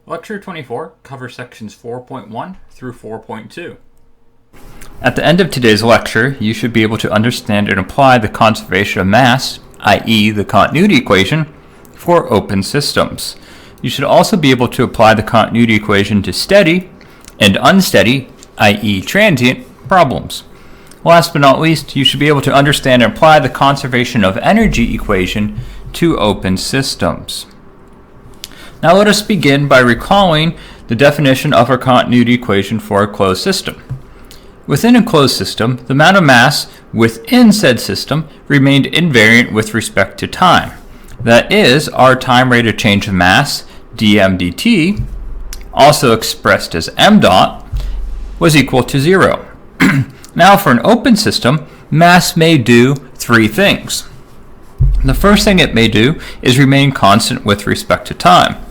Lecture 24 covers sections 4.1 through 4.2. At the end of today's lecture, you should be able to understand and apply the conservation of mass, i.e. the continuity equation, for open systems. You should also be able to apply the continuity equation to steady and unsteady, i.e. transient, problems. Last but not least, you should be able to understand and apply the conservation of energy equation to open systems. Now let us begin by recalling the definition of our continuity equation for a closed system. Within a closed system, the amount of mass within said system remained invariant with respect to time. That is, our time rate of change of mass, dm dt, also expressed as m dot, was equal to 0. Now for an open system, mass may do three things. The first thing it may do is remain constant with respect to time.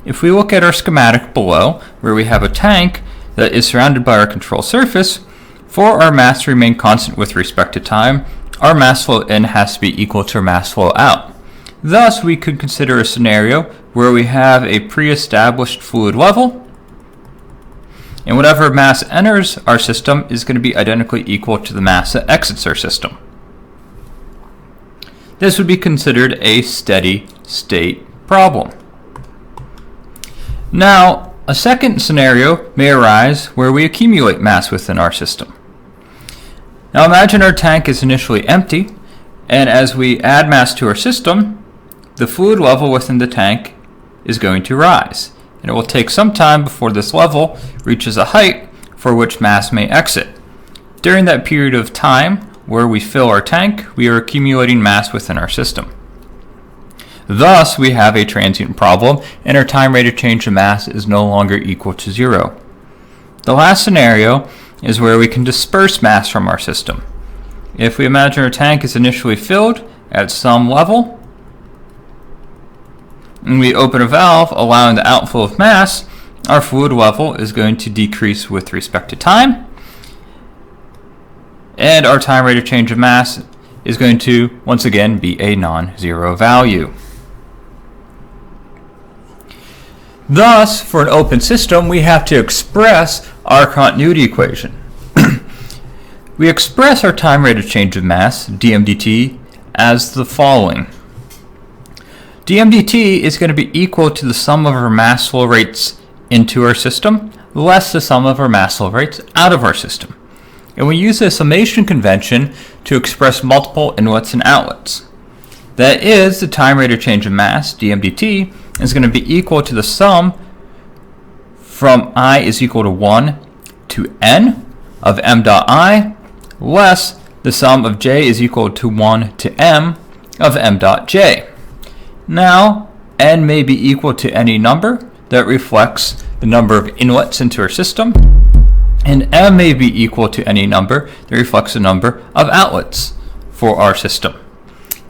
If we look at our schematic below, where we have a tank that is surrounded by our control surface, for our mass to remain constant with respect to time, our mass flow in has to be equal to our mass flow out. Thus, we could consider a scenario where we have a pre-established fluid level, and whatever mass enters our system is going to be identically equal to the mass that exits our system. This would be considered a steady state problem. Now, a second scenario may arise where we accumulate mass within our system. Now imagine our tank is initially empty, and as we add mass to our system, the fluid level within the tank is going to rise. And it will take some time before this level reaches a height for which mass may exit. During that period of time where we fill our tank, we are accumulating mass within our system. Thus, we have a transient problem, and our time rate of change of mass is no longer equal to 0. The last scenario is where we can disperse mass from our system. If we imagine our tank is initially filled at some level, and we open a valve allowing the outflow of mass, our fluid level is going to decrease with respect to time, and our time rate of change of mass is going to once again be a non-zero value. Thus, for an open system, we have to express our continuity equation. We express our time rate of change of mass, dm dt, as the following. dm dt is going to be equal to the sum of our mass flow rates into our system, less the sum of our mass flow rates out of our system. And we use a summation convention to express multiple inlets and outlets. That is, the time rate of change of mass, dm dt, is going to be equal to the sum from I is equal to 1 to n of m dot I, less the sum of j is equal to 1 to m of m dot j. Now, n may be equal to any number that reflects the number of inlets into our system, and m may be equal to any number that reflects the number of outlets for our system.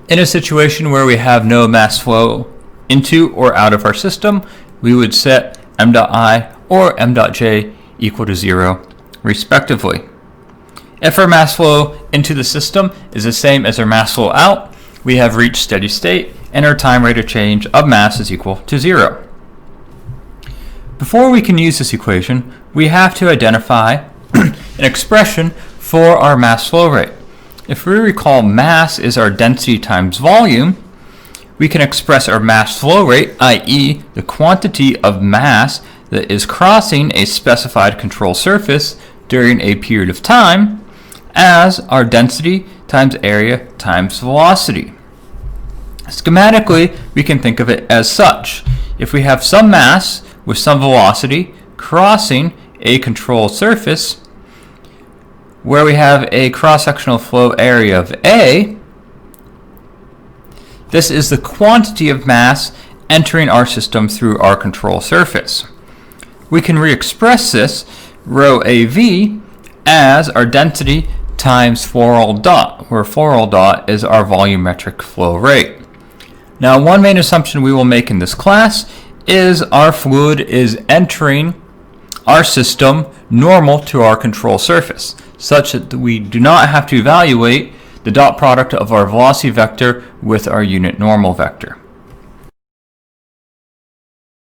In a situation where we have no mass flow into or out of our system, we would set m dot I or m dot j equal to 0, respectively. If our mass flow into the system is the same as our mass flow out, we have reached steady state, and our time rate of change of mass is equal to 0. Before we can use this equation, we have to identify an expression for our mass flow rate. If we recall, mass is our density times volume, we can express our mass flow rate, i.e. the quantity of mass that is crossing a specified control surface during a period of time, as our density times area times velocity. Schematically, we can think of it as such. If we have some mass with some velocity crossing a control surface where we have a cross-sectional flow area of A, this is the quantity of mass entering our system through our control surface. We can re-express this rho AV as our density times 4L dot, where 4L dot is our volumetric flow rate. Now, one main assumption we will make in this class is our fluid is entering our system normal to our control surface, such that we do not have to evaluate the dot product of our velocity vector with our unit normal vector.